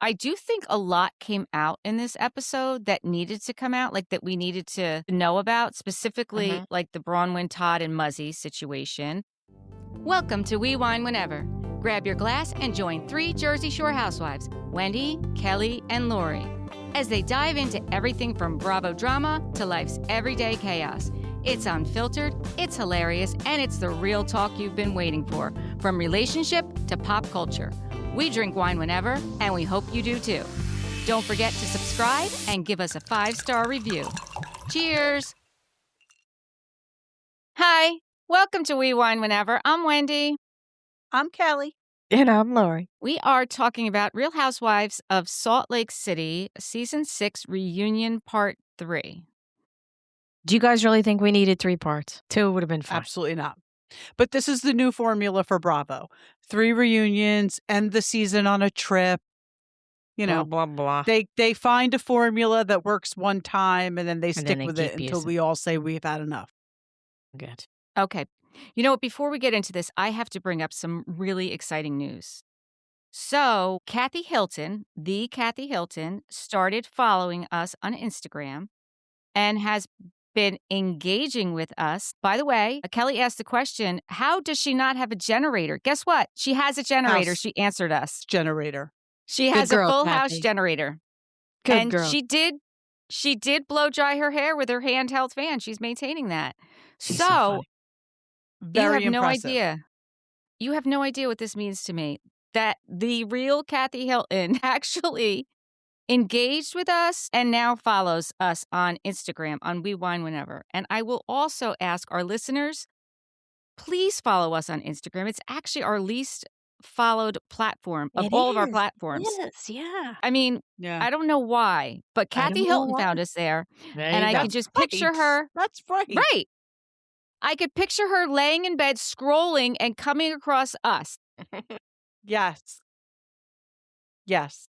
I do think a lot came out in this episode that needed to come out, like that we needed to know about, specifically like the Bronwyn, Todd, and Muzzy situation. Welcome to We Wine Whenever. Grab your glass and join 3 Jersey Shore housewives, Wendy, Kelly, and Lori, as they dive into everything from Bravo drama to life's everyday chaos. It's unfiltered, it's hilarious, and it's the real talk you've been waiting for, from relationship to pop culture. We drink wine whenever, and we hope you do too. Don't forget to subscribe and give us a 5-star review. Cheers! Hi, welcome to We Wine Whenever. I'm Wendy. I'm Kelly. And I'm Lori. We are talking about Real Housewives of Salt Lake City, Season 6, Reunion Part 3. Do you guys really think we needed 3 parts? 2 would have been fine. Absolutely not. But this is the new formula for Bravo. 3 reunions, end the season on a trip. You know, blah, blah, They find a formula that works one time and then they stick with it keep until using we all say we've had enough. Good. Okay. You know what? Before we get into this, I have to bring up some really exciting news. So, Kathy Hilton, the Kathy Hilton, started following us on Instagram and has been engaging with us. By the way, Kelly asked the question, how does she not have a generator? Guess what? She has a generator. House She answered us. generator. She Good has girl, a full house Kathy. generator. Good And girl. she did blow dry her hair with her handheld fan. She's maintaining that. She's so So, funny. Very you have impressive. no idea. You have no idea what this means to me. That the real Kathy Hilton actually engaged with us and now follows us on Instagram on We Wine Whenever. And I will also ask our listeners, please follow us on Instagram. It's actually our least followed platform of all of our platforms. Yes, yeah. I mean, Yeah. I don't know why, but I don't Kathy know Hilton why. found us there. There And you I go. could just Right. picture her. That's right. Right. I could picture her laying in bed, scrolling and coming across us. Yes. Yes.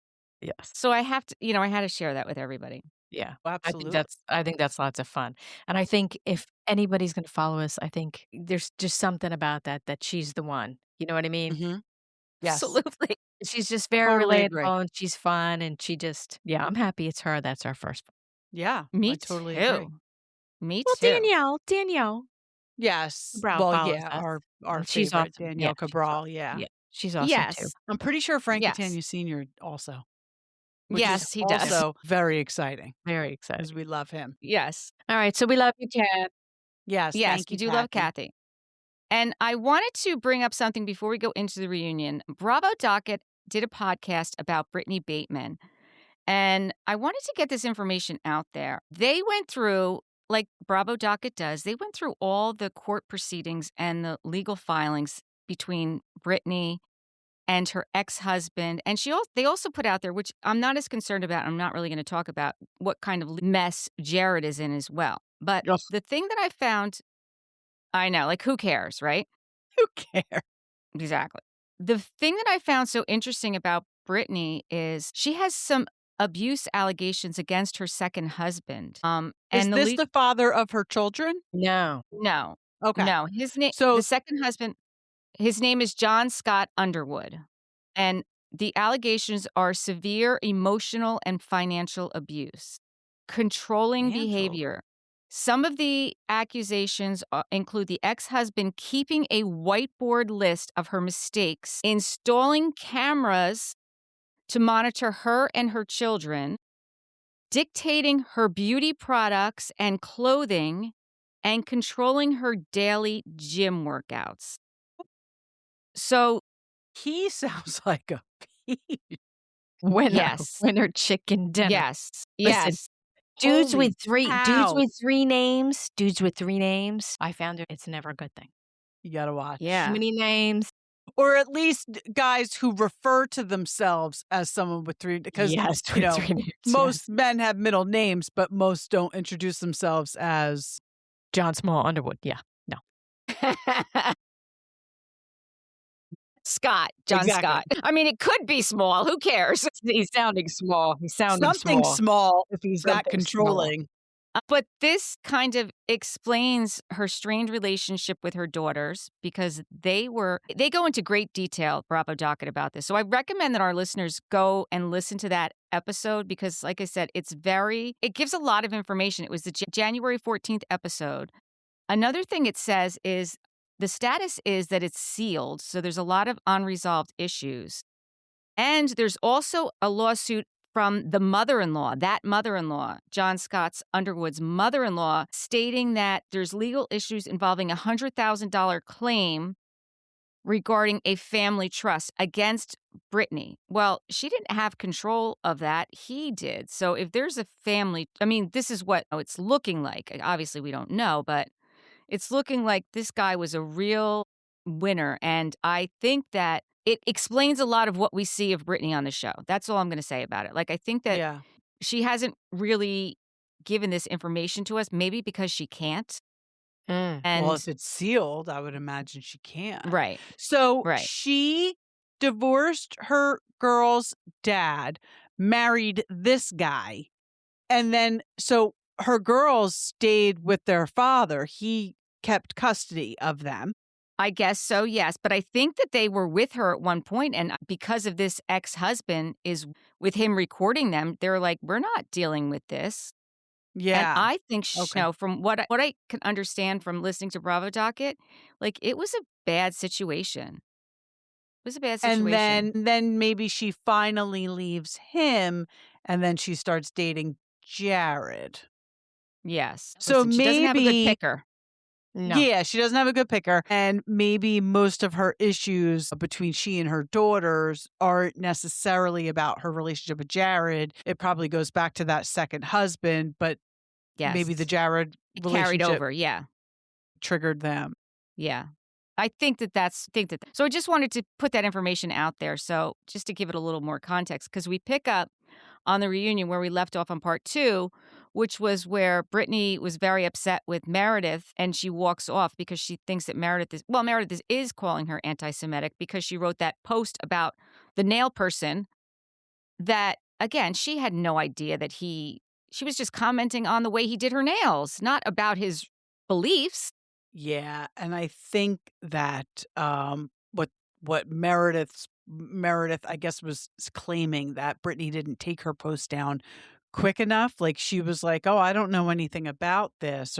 Yes. So I have to, I had to share that with everybody. Yeah. Absolutely. I think that's lots of fun. And I think if anybody's going to follow us, I think there's just something about that she's the one. You know what I mean? Mhm. Yes. Absolutely. She's just very Totally agree. relatable and she's fun and I'm happy it's her. That's our first one. Yeah. Me I totally too. agree. Me Well, too. Danielle. Yes. Cabral Well, follows yeah, us, our and she's favorite, awesome. Danielle She's Cabral, awesome. yeah. She's awesome too. Yes. I'm pretty sure Frank Yes. Catania Sr. also. Which Yes, is he does. also very exciting Very excited. because we love him. Yes. All right. So we love you, Kat. Yes. Yes, Thank we you, do love Kathy. And I wanted to bring up something before we go into the reunion. Bravo Docket did a podcast about Brittany Bateman. And I wanted to get this information out there. They went through, like Bravo Docket does, they went through all the court proceedings and the legal filings between Brittany and her ex-husband. And they also put out there, which I'm not as concerned about, I'm not really going to talk about, what kind of mess Jared is in as well. But Ugh. the thing that I found, I know, like, who cares, right? Who cares? Exactly. The thing that I found so interesting about Brittany is she has some abuse allegations against her second husband. Is this the father of her children? No. No. Okay. No. His name, So- the second husband, his name is John Scott Underwood. And the allegations are severe emotional and financial abuse, controlling Financial. behavior. Some of the accusations include the ex-husband keeping a whiteboard list of her mistakes, installing cameras to monitor her and her children, dictating her beauty products and clothing, and controlling her daily gym workouts. So, He sounds like a peach. Winner chicken dinner. yes, Listen, yes. Dudes Holy with three names. Dudes with 3 names. I found it's never a good thing. You got to watch. Yeah. Too many names. Or at least guys who refer to themselves as someone with 3, because Yes, you know, 3 names. most men have middle names, but most don't introduce themselves as John Small Underwood. Yeah. No. Scott, John Exactly. Scott. I mean, it could be small. Who cares? He's sounding small. He's sounding something small. small if he's that Something controlling. But this kind of explains her strained relationship with her daughters because they go into great detail, Bravo Docket, about this. So I recommend that our listeners go and listen to that episode because, like I said, it gives a lot of information. It was the January 14th episode. Another thing it says is the status is that it's sealed. So there's a lot of unresolved issues. And there's also a lawsuit from the mother-in-law, John Scott's Underwood's mother-in-law, stating that there's legal issues involving a $100,000 claim regarding a family trust against Britney. Well, she didn't have control of that. He did. So if there's a family, I mean, this is what it's looking like. Obviously, we don't know, but it's looking like this guy was a real winner. And I think that it explains a lot of what we see of Britney on the show. That's all I'm going to say about it. Like, I think that she hasn't really given this information to us, maybe because she can't. Well, And if it's sealed, I would imagine she can't. right. So Right. she divorced her girl's dad, married this guy, and then so her girls stayed with their father. He kept custody of them. I guess so, yes. But I think that they were with her at one point, and because of this ex-husband is with him recording them, they're like, we're not dealing with this. Yeah. And I think, Okay. from what I can understand from listening to Bravo Docket, like, it was a bad situation. It was a bad situation. And then maybe she finally leaves him, and then she starts dating Jared. Yes. So Listen, she doesn't have a good maybe picker. No. Yeah, she doesn't have a good picker. And maybe most of her issues between she and her daughters aren't necessarily about her relationship with Jared. It probably goes back to that second husband, but Yes. maybe the Jared It carried relationship over, yeah. triggered them. Yeah. I think that so I just wanted to put that information out there. So just to give it a little more context, because we pick up on the reunion where we left off on part 2, which was where Britney was very upset with Meredith and she walks off because she thinks that Meredith is calling her anti-Semitic because she wrote that post about the nail person that, again, she had no idea that she was just commenting on the way he did her nails, not about his beliefs. Yeah, and I think that what Meredith I guess was claiming that Britney didn't take her post down quick enough. Like she was like, "Oh, I don't know anything about this,"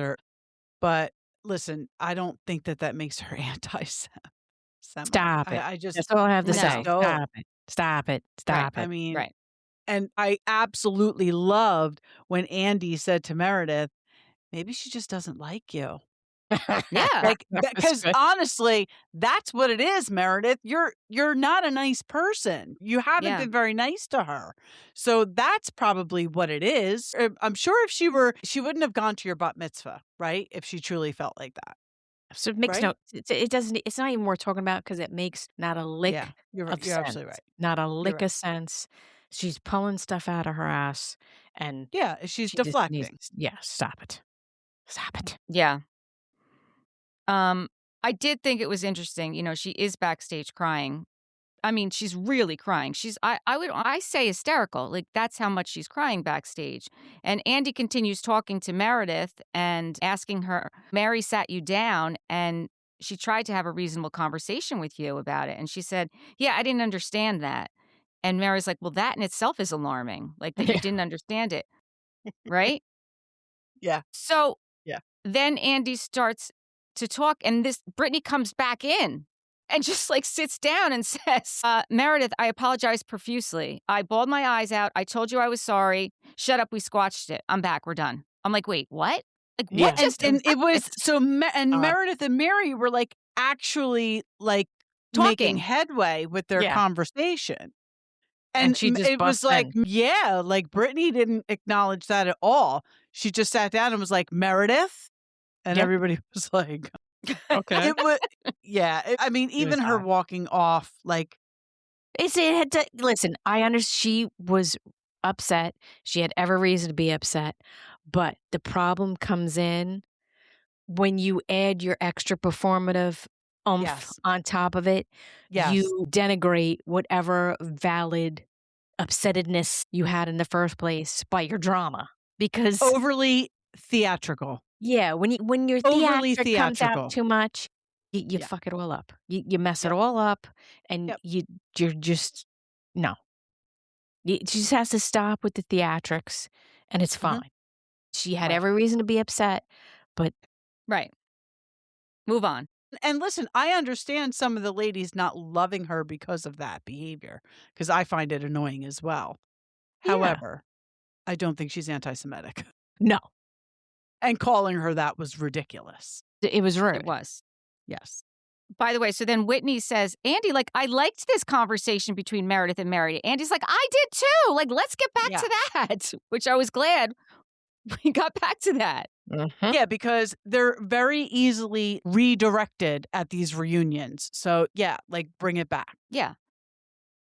but listen, I don't think that makes her anti-Semite. Stop it. I just That's all I have to just say. don't. Stop it. Stop it. Stop I it. mean, Right. and I absolutely loved when Andy said to Meredith, "Maybe she just doesn't like you." Yeah. Like, That's because good. honestly, that's what it is, Meredith. You're not a nice person. You haven't Yeah. been very nice to her. So that's probably what it is. I'm sure if she wouldn't have gone to your bat mitzvah, right? If she truly felt like that. So it makes Right? it doesn't, it's not even worth talking about because it makes not a lick Yeah, of you're sense. absolutely right. Not a You're lick right. of sense. She's pulling stuff out of her ass and Yeah, she's she just needs, deflecting. stop it. Stop it. Yeah. I did think it was interesting. She is backstage crying. I mean, she's really crying. I say hysterical. Like, that's how much she's crying backstage. And Andy continues talking to Meredith and asking her, Mary sat you down and she tried to have a reasonable conversation with you about it. And she said, yeah, I didn't understand that. And Mary's like, well, that in itself is alarming. Like, that you didn't understand it. Right? Yeah. So Yeah. then Andy starts to talk, and this Britney comes back in and just like sits down and says, Meredith, I apologize profusely. I bawled my eyes out. I told you I was sorry. Shut up. We squashed it. I'm back. We're done. I'm like, wait, what? Like, what Yeah. just And it was so Uh, Meredith and Mary were like actually like making talking? headway with their Yeah. conversation. And she just it was busts like, in. yeah, like Britney didn't acknowledge that at all. She just sat down and was like, Meredith? And Yep. everybody was like, Okay. it was, yeah. I mean, even her odd. walking off, like, It had to listen, I understand she was upset. She had every reason to be upset. But the problem comes in when you add your extra performative oomph yes, on top of it, yes. you denigrate whatever valid upsettedness you had in the first place by your drama. Because Overly theatrical. Yeah, when your Overly theatric comes out theatrical. too much, you Yeah. fuck it all up. You mess it Yep. all up, and Yep. you're just no. She just has to stop with the theatrics, and it's Mhm. fine. She had Right. every reason to be upset, but Right. Move on. And listen, I understand some of the ladies not loving her because of that behavior, because I find it annoying as well. yeah, However, I don't think she's anti-Semitic. no, And calling her that was ridiculous. it was rude. It was. Yes. By the way, so then Whitney says, Andy, like, I liked this conversation between Meredith and Meredith. Andy's like, I did too. Like, let's get back Yeah. to that, which I was glad we got back to that. Mhm. Yeah, because they're very easily redirected at these reunions. So, yeah, like bring it back. Yeah.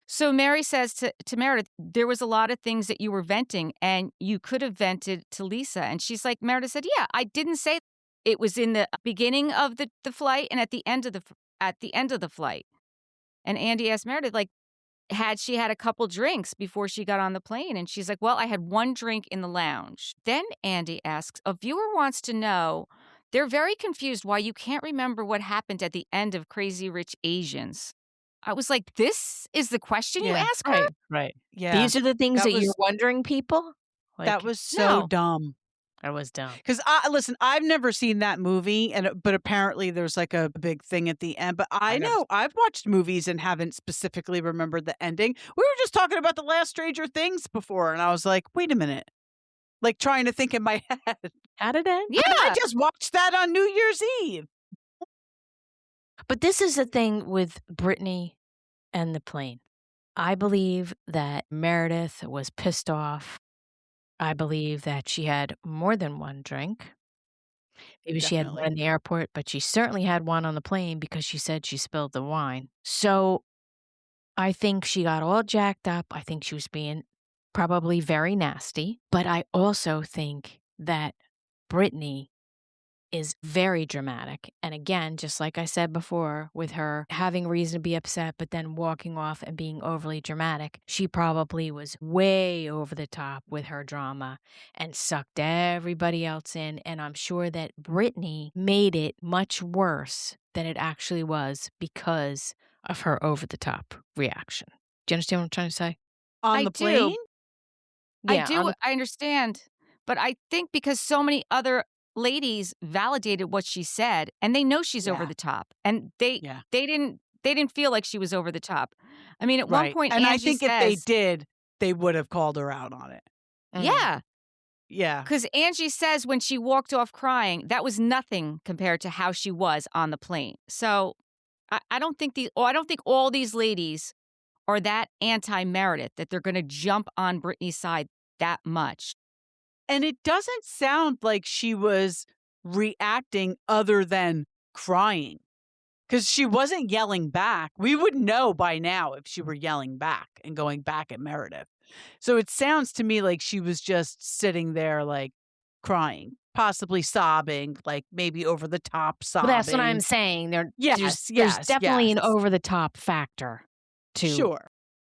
So Mary says to Meredith, there was a lot of things that you were venting and you could have vented to Lisa. And she's like, Meredith said, yeah, I didn't say it was in the beginning of the flight and at the end of the flight. And Andy asked Meredith, like, had she had a couple drinks before she got on the plane? And she's like, well, I had one drink in the lounge. Then Andy asks, a viewer wants to know, they're very confused why you can't remember what happened at the end of Crazy Rich Asians. I was like, this is the question you Yeah. ask her? Right. Yeah. These are the things That that you're was- wondering, people? that was so no. dumb. That was dumb. Because listen, I've never seen that movie, but apparently there's like a big thing at the end. But I know I've watched movies and haven't specifically remembered the ending. We were just talking about the last Stranger Things before, and I was like, wait a minute, like trying to think in my head. How did it? Yeah. I just watched that on New Year's Eve. But this is the thing with Britani and the plane. I believe that Meredith was pissed off. I believe that she had more than one drink. Maybe she had one Definitely. in the airport, but she certainly had one on the plane because she said she spilled the wine. So I think she got all jacked up. I think she was being probably very nasty. But I also think that Britani is very dramatic. And again, just like I said before, with her having reason to be upset, but then walking off and being overly dramatic, she probably was way over the top with her drama and sucked everybody else in. And I'm sure that Britani made it much worse than it actually was because of her over the top reaction. Do you understand what I'm trying to say? On I the do. plane? I do. I understand. But I think because so many other ladies validated what she said and they know she's over Yeah. the top and they Yeah. didn't feel like she was over the top. I mean, at one Right. point, And I Angie think if they says, did, they would have called her out on it. yeah, Yeah. because Angie says when she walked off crying, that was nothing compared to how she was on the plane. So I don't think all these ladies are that anti-Meredith that they're going to jump on Britney's side that much. And it doesn't sound like she was reacting other than crying, because she wasn't yelling back. We would know by now if she were yelling back and going back at Meredith. So it sounds to me like she was just sitting there like crying, possibly sobbing, like maybe over the top sobbing. Well, that's what I'm saying. Yes, There's definitely an yes. over the top factor to Sure.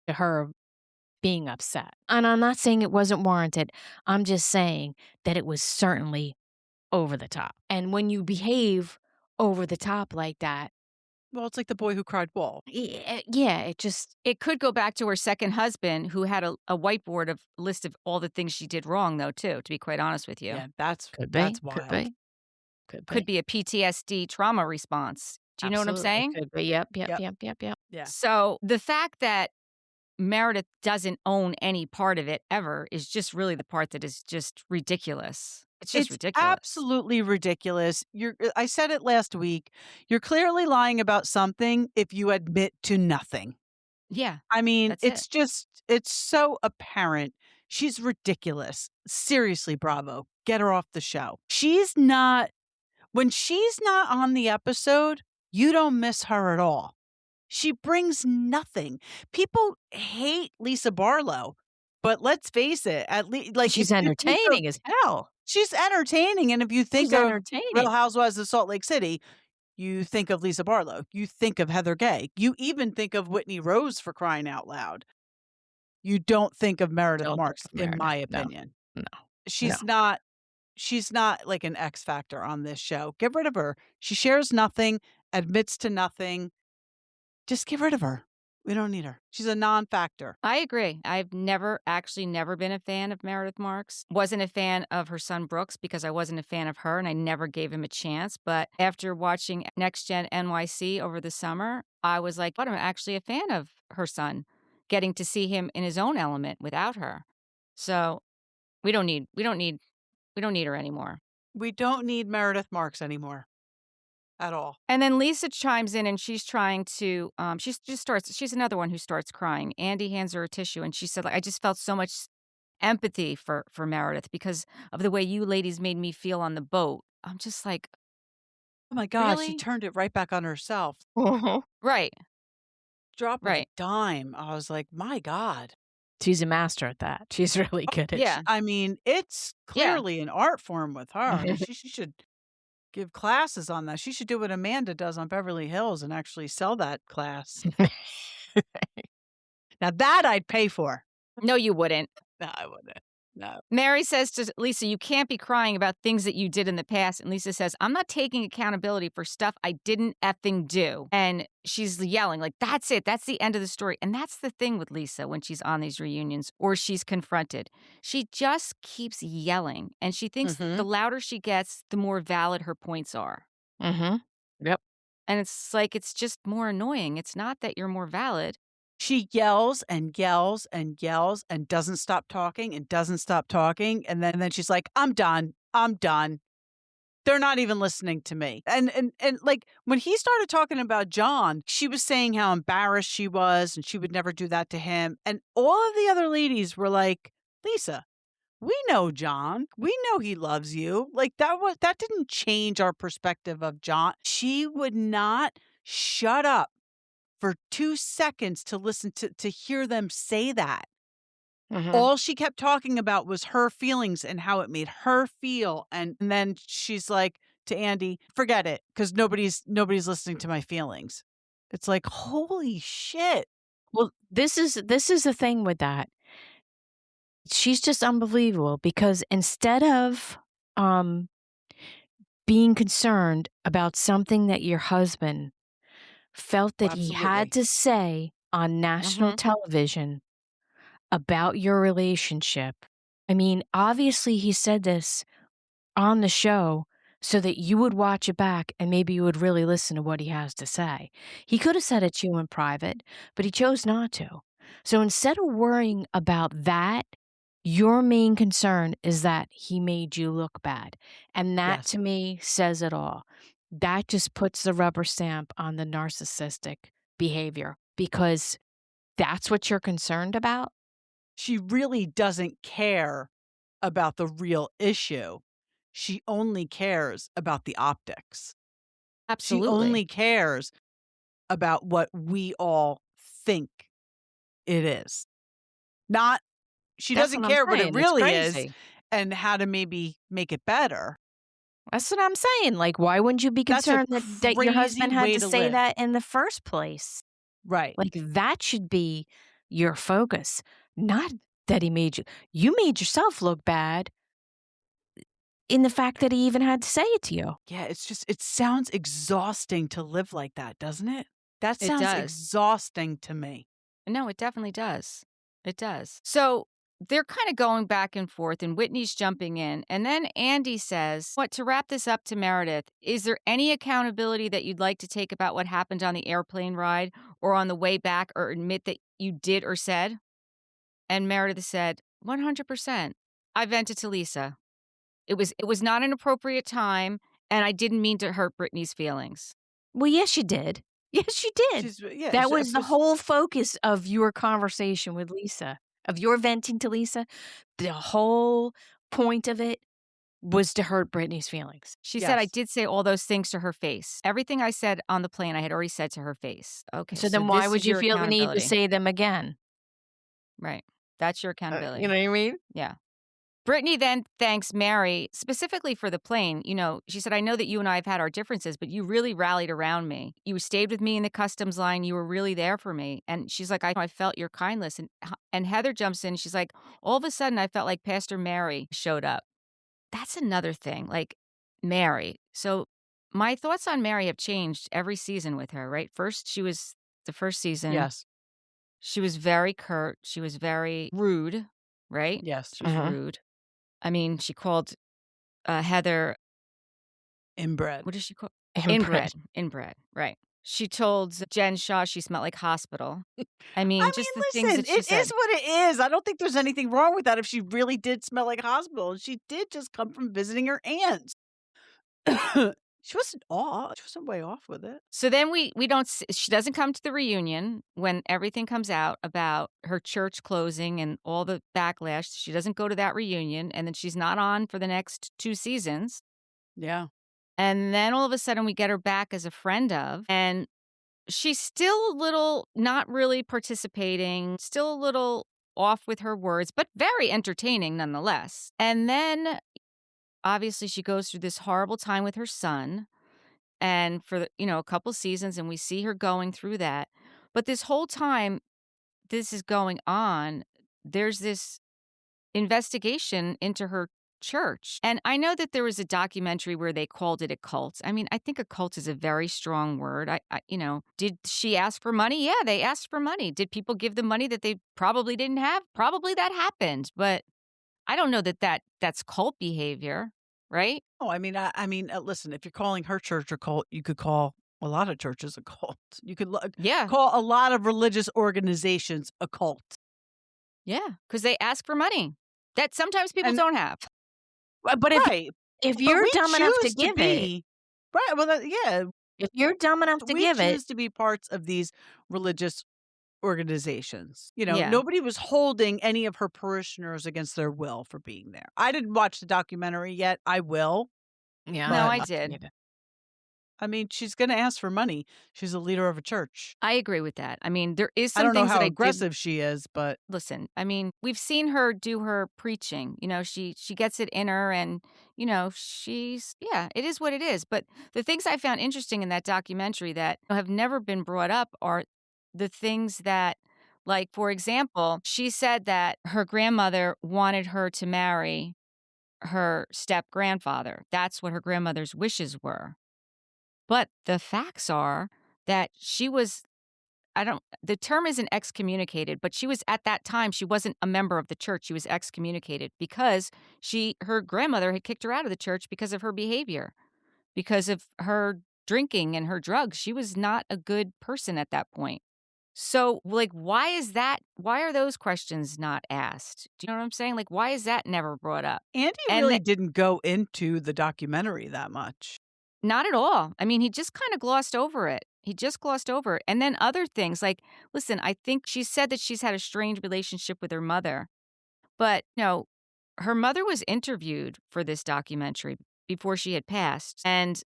her being upset. And I'm not saying it wasn't warranted. I'm just saying that it was certainly over the top. And when you behave over the top like that, Well, it's like the boy who cried wolf. yeah, It could go back to her second husband, who had a whiteboard of list of all the things she did wrong, though, too, to be quite honest with you. Yeah, that's could be. that's wild. Could be a PTSD trauma response. Do you know what I'm Absolutely, saying? Could be. Yep. Yep. Yeah. So the fact that Meredith doesn't own any part of it ever is just really the part that is just ridiculous. It's just ridiculous. Absolutely ridiculous. I said it last week. You're clearly lying about something if you admit to nothing. Yeah. I mean, That's it's so apparent. She's ridiculous. Seriously, Bravo. Get her off the show. When she's not on the episode, you don't miss her at all. She brings nothing. People hate Lisa Barlow, but let's face it, at least like She's if you think entertaining as hell. she's entertaining. And if you think She's of entertaining. Real Housewives of Salt Lake City, you think of Lisa Barlow. You think of Heather Gay. You even think of Whitney Rose, for crying out loud. You don't think of Meredith Don't think Marks, of in my Meredith. No. opinion. No. She's not she's not like an X factor on this show. Get rid of her. She shares nothing, admits to nothing. Just get rid of her. We don't need her. She's a non-factor. I agree. I've never been a fan of Meredith Marks. Wasn't a fan of her son Brooks because I wasn't a fan of her and I never gave him a chance. But after watching Next Gen NYC over the summer, I was like, but I'm actually a fan of her son, getting to see him in his own element without her. So we don't need her anymore. We don't need Meredith Marks anymore. At all. And then Lisa chimes in and she's trying to, she's another one who starts crying. Andy hands her a tissue and she said, like, I just felt so much empathy for Meredith because of the way you ladies made me feel on the boat. I'm just like, oh my God, really? she turned it right back on herself. Right. Drop of a dime. I was like, my God. She's a master at that. She's really good at it. Yeah. I mean, it's clearly an art form with her. she should give classes on that. She should do what Amanda does on Beverly Hills and actually sell that class. Now that I'd pay for. No, you wouldn't. No, I wouldn't. No. Mary says to Lisa, you can't be crying about things that you did in the past. And Lisa says, I'm not taking accountability for stuff I didn't effing do. And she's yelling, like, that's it. That's the end of the story. And that's the thing with Lisa when she's on these reunions or she's confronted. She just keeps yelling. And she thinks the louder she gets, the more valid her points are. Yep. And it's like, it's just more annoying. It's not that you're more valid. She yells and yells and yells and doesn't stop talking and doesn't stop talking. And then she's like, I'm done. I'm done. They're not even listening to me. And like when he started talking about John, she was saying how embarrassed she was and she would never do that to him. And all of the other ladies were like, Lisa, we know John. We know he loves you. Like that didn't change our perspective of John. She would not shut up for 2 seconds to listen to hear them say that. All she kept talking about was her feelings and how it made her feel. And then she's like to Andy, forget it, because nobody's listening to my feelings. It's like, holy shit. Well, this is the thing with that. She's just unbelievable because instead of being concerned about something that your husband felt that he had to say on national television about your relationship. I mean, obviously he said this on the show so that you would watch it back and maybe you would really listen to what he has to say. He could have said it to you in private, but he chose not to. So instead of worrying about that, your main concern is that he made you look bad. And that to me says it all. That just puts the rubber stamp on the narcissistic behavior because that's what you're concerned about. She really doesn't care about the real issue. She only cares about the optics. Absolutely. She only cares about what we all think it is. She doesn't care what it really is and how to maybe make it better. That's what I'm saying. Like, why wouldn't you be concerned that your husband had to say that in the first place? Right. Like, that should be your focus, not that he made you. You made yourself look bad in the fact that he even had to say it to you. Yeah, it sounds exhausting to live like that, doesn't it? That sounds exhausting to me. No, it definitely does. It does. So they're kind of going back and forth, and Whitney's jumping in. And then Andy says, to wrap this up to Meredith, is there any accountability that you'd like to take about what happened on the airplane ride or on the way back or admit that you did or said? And Meredith said, 100%. I vented to Lisa. It was not an appropriate time, and I didn't mean to hurt Brittany's feelings. Well, yes, you did. Yes, you did. That was the whole focus of your conversation with Lisa, of your venting to Lisa. The whole point of it was to hurt Brittany's feelings. She said I did say all those things to her face. Everything I said on the plane, I had already said to her face. Okay. So then why would you feel the need to say them again? Right. That's your accountability. You know what I mean? Yeah. Brittany then thanks Mary specifically for the plane. You know, she said, I know that you and I have had our differences, but you really rallied around me. You stayed with me in the customs line. You were really there for me. And she's like, I felt your kindness. And Heather jumps in. She's like, all of a sudden, I felt like Pastor Mary showed up. that's another thing, like Mary. So my thoughts on Mary have changed every season with her, right? The first season, Yes. she was very curt. She was very rude, right? Yes. She was rude. I mean, she called Heather, Inbred. what did she call? Inbred. Inbred, right. She told Jen Shaw she smelled like hospital. I mean, I just the mean, things listen, that she it is said. what it is. I don't think there's anything wrong with that if she really did smell like a hospital. She did just come from visiting her aunts. She wasn't off. She wasn't way off with it. So then we don't she doesn't come to the reunion when everything comes out about her church closing and all the backlash. She doesn't go to that reunion, and then she's not on for the next 2 seasons. Yeah. And then all of a sudden we get her back as a friend of, and she's still a little not really participating, still a little off with her words, but very entertaining nonetheless. And then obviously she goes through this horrible time with her son and for a couple seasons, and we see her going through that. But this whole time this is going on, there's this investigation into her church. And I know that there was a documentary where they called it a cult. I mean, I think a cult is a very strong word. Did she ask for money? Yeah, they asked for money. Did people give them money that they probably didn't have? Probably that happened, but I don't know that's cult behavior, right? Oh, listen, if you're calling her church a cult, you could call a lot of churches a cult. You could Yeah. call a lot of religious organizations a cult. Yeah, because they ask for money that sometimes people And don't have. But if right. if But you're we dumb enough to choose give it, be right. Well, yeah, if you're dumb enough to we give it, choose to be parts of these religious organizations. Yeah. Nobody was holding any of her parishioners against their will for being there. I didn't watch the documentary yet. I will. yeah, No, But I did. I mean, she's going to ask for money. She's a leader of a church. I agree with that. I mean, there is I some don't know things that how I did aggressive she is, but listen. I mean, we've seen her do her preaching. She gets it in her, and it is what it is. But the things I found interesting in that documentary that have never been brought up are the things that, like, for example, she said that her grandmother wanted her to marry her step grandfather. That's what her grandmother's wishes were. But the facts are that she was the term isn't excommunicated, but she was at that time, she wasn't a member of the church. She was excommunicated because her grandmother had kicked her out of the church because of her behavior, because of her drinking and her drugs. She was not a good person at that point. So, like, why is that? Why are those questions not asked? Do you know what I'm saying? Like, why is that never brought up? Andy And really didn't go into the documentary that much. Not at all. I mean, he just kind of glossed over it. He just glossed over it. And then other things like, listen, I think she said that she's had a strange relationship with her mother. But, her mother was interviewed for this documentary before she had passed. And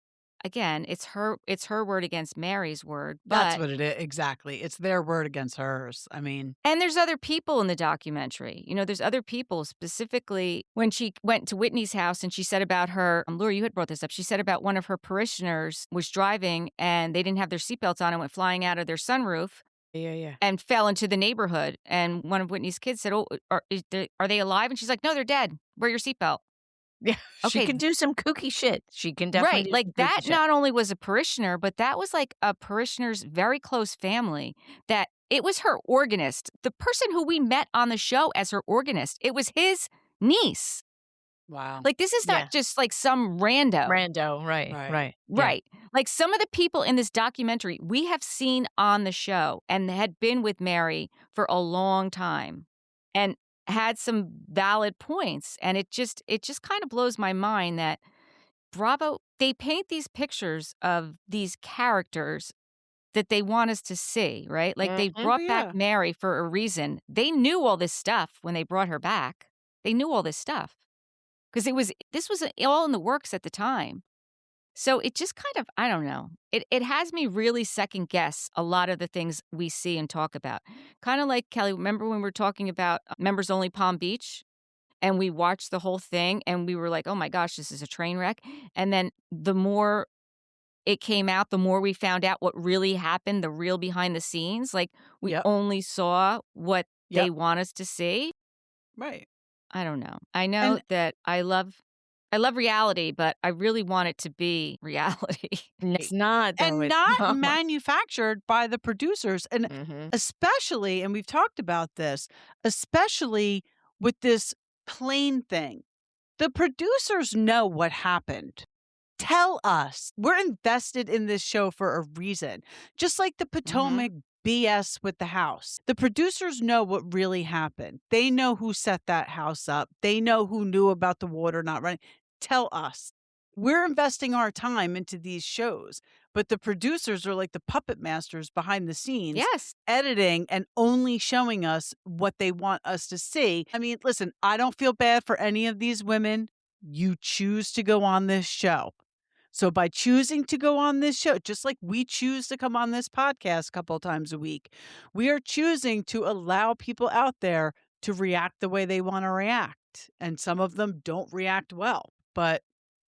again, it's her word against Mary's word. That's But what it is. Exactly. It's their word against hers. I mean, and there's other people in the documentary. There's other people, specifically when she went to Whitney's house and she said about her, Laura, you had brought this up. She said about one of her parishioners was driving and they didn't have their seatbelts on and went flying out of their sunroof yeah. and fell into the neighborhood. And one of Whitney's kids said, "Oh, are they alive?" And she's like, "No, they're dead. Wear your seatbelt." Yeah, she Okay. can do some kooky shit. She can definitely Right. do Like some kooky that shit. not only was a parishioner, but that was like a parishioner's very close family that it was her organist, the person who we met on the show as her organist. It was his niece. wow. Like this is Yeah. not just like some rando. Rando, right. Yeah. Right. Like some of the people in this documentary we have seen on the show and had been with Mary for a long time and had some valid points. And it just kind of blows my mind that Bravo, they paint these pictures of these characters that they want us to see, right? Like they brought Yeah. back Mary for a reason. They knew all this stuff when they brought her back. They knew all this stuff because this was all in the works at the time. So it just kind of, I don't know. It has me really second guess a lot of the things we see and talk about. Kind of like Kelly, remember when we were talking about Members Only Palm Beach? And we watched the whole thing and we were like, oh my gosh, this is a train wreck. And then the more it came out, the more we found out what really happened, the real behind the scenes. Like we Yep. only saw what they Yep. want us to see. Right. I don't know. I know that I love I love reality, but I really want it to be reality. It's not, though. And It's not not. manufactured by the producers. And especially, and we've talked about this, especially with this plane thing, the producers know what happened. Tell us. We're invested in this show for a reason. Just like the Potomac BS with the house. The producers know what really happened. They know who set that house up. They know who knew about the water not running. Tell us. We're investing our time into these shows, but the producers are like the puppet masters behind the scenes, Yes. editing and only showing us what they want us to see. I mean, listen, I don't feel bad for any of these women. You choose to go on this show. So by choosing to go on this show, just like we choose to come on this podcast a couple of times a week, we are choosing to allow people out there to react the way they want to react. And some of them don't react well, but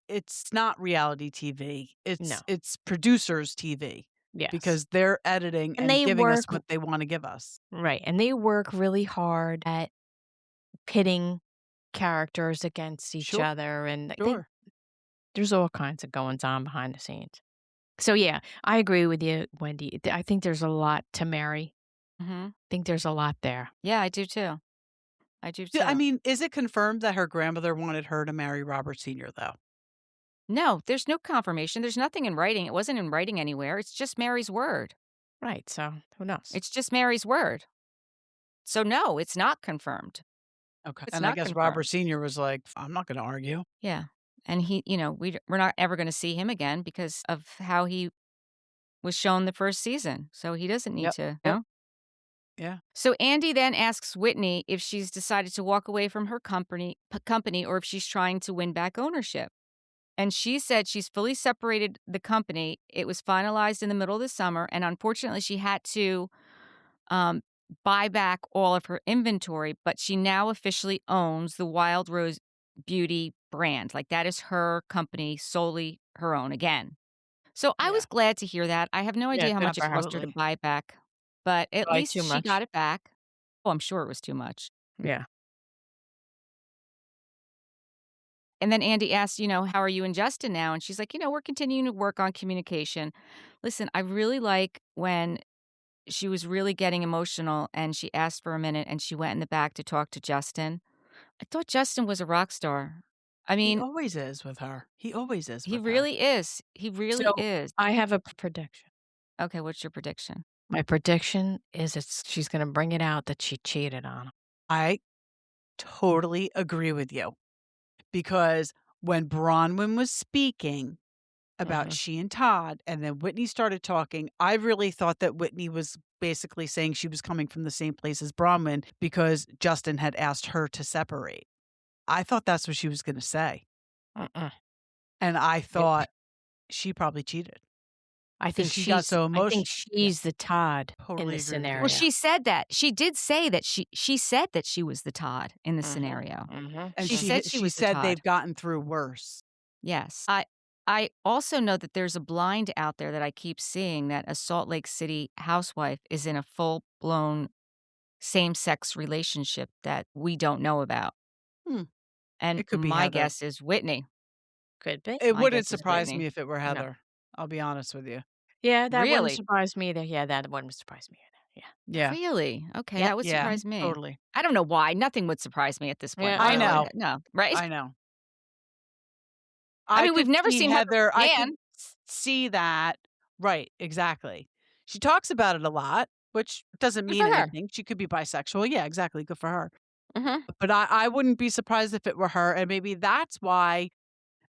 it's not reality TV. No. It's producers TV. Yes. Because they're editing and they giving us work what they want to give us. Right. And they work really hard at pitting characters against each Sure. other. And Sure. there's all kinds of goings on behind the scenes. So, yeah, I agree with you, Wendy. I think there's a lot to Mary. I think there's a lot there. Yeah, I do too. I do too. I mean, is it confirmed that her grandmother wanted her to marry Robert Sr., though? No, there's no confirmation. There's nothing in writing. It wasn't in writing anywhere. It's just Mary's word. Right. So, who knows? It's just Mary's word. So, no, it's not confirmed. Okay. It's And I not guess confirmed. Robert Sr. was like, I'm not going to argue. Yeah. And he, we're not ever going to see him again because of how he was shown the first season. So he doesn't need to, Yeah. So Andy then asks Whitney if she's decided to walk away from her company or if she's trying to win back ownership. And she said she's fully separated the company. It was finalized in the middle of the summer. And unfortunately, she had to buy back all of her inventory, but she now officially owns the Wild Rose Beauty brand. Like that is her company, solely her own again. So I was glad to hear that. I have no idea how much it cost her to buy back, but at least she got it back. Oh, I'm sure it was too much. Yeah. And then Andy asked, how are you and Justin now? And she's like, we're continuing to work on communication. Listen, I really like when she was really getting emotional and she asked for a minute and she went in the back to talk to Justin. I thought Justin was a rock star. I mean, he always is with her. He always is. He with really her. is. He really is. I have a prediction. Okay, what's your prediction? My prediction is she's going to bring it out that she cheated on him. I totally agree with you. Because when Bronwyn was speaking about she and Todd, and then Whitney started talking, I really thought that Whitney was basically saying she was coming from the same place as Bronwyn because Justin had asked her to separate. I thought that's what she was going to say. And I thought she probably cheated. I think she got so emotional. I think she's the Todd in the scenario. Well, she said that. She did say that she said that she was the Todd in the scenario. And she said she was the Todd. They've gotten through worse. Yes. I also know that there's a blind out there that I keep seeing that a Salt Lake City housewife is in a full-blown same-sex relationship that we don't know about. And It could be my Heather. guess is Whitney. Could be. It My wouldn't guess is surprise Whitney. me if it were Heather. I'll be honest with you. Yeah, that wouldn't Really? surprise me either. Yeah, that wouldn't surprise me either. Yeah. Really? Okay, Yeah. that would surprise me. Totally. I don't know why. Nothing would surprise me at this point. Yeah, by I the way. know. No, right? I know. I mean, we've could never see seen her Heather. I man. could see that. Right, exactly. She talks about it a lot, which doesn't Good mean for her. anything. She could be bisexual. Yeah, exactly. Good for her. Mhm. But I wouldn't be surprised if it were her. And maybe that's why,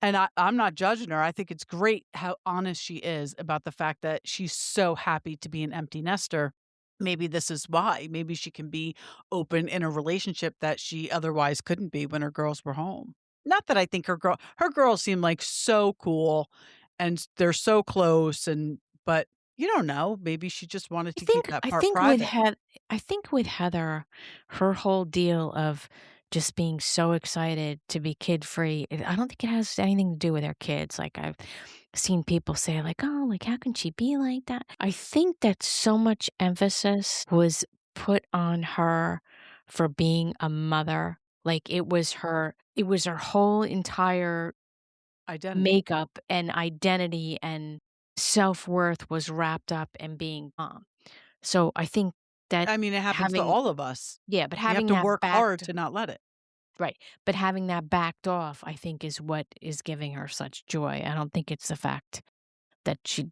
and I'm not judging her. I think it's great how honest she is about the fact that she's so happy to be an empty nester. Maybe this is why. Maybe she can be open in a relationship that she otherwise couldn't be when her girls were home. Not that I think her girls seem like so cool and they're so close, but you don't know. Maybe she just wanted to keep that part private. I think with Heather, her whole deal of just being so excited to be kid-free, I don't think it has anything to do with her kids. Like I've seen people say like, "Oh, like how can she be like that?" I think that so much emphasis was put on her for being a mother. Like it was her whole entire Identity. makeup and identity and self-worth was wrapped up in being mom. So I think that I mean, it happens to having all of us. but We have having to that work hard backed to not let it. right, but having that backed off, I think, is what is giving her such joy. I don't think it's the fact that she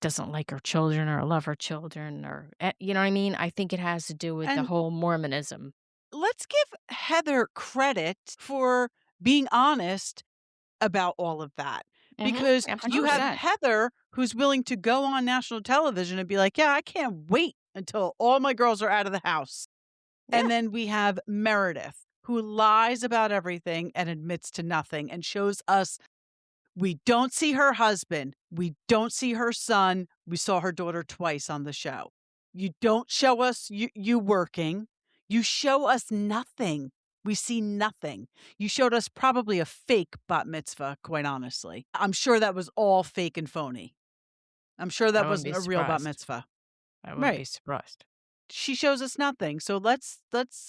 doesn't like her children or love her children or you know what I mean? I think it has to do with the And whole Mormonism. let's give Heather credit for being honest about all of that. Because you have 100%. Heather who's willing to go on national television and be like, yeah, I can't wait until all my girls are out of the house. Yeah. And then we have Meredith who lies about everything and admits to nothing and shows us we don't see her husband. We don't see her son. We saw her daughter twice on the show. You don't show us you working. You show us nothing. We see nothing. You showed us probably a fake bat mitzvah, quite honestly. I'm sure that was all fake and phony. I'm sure I that wouldn't wasn't be a real bat surprised. mitzvah. I wouldn't be Right. surprised. She shows us nothing. So let's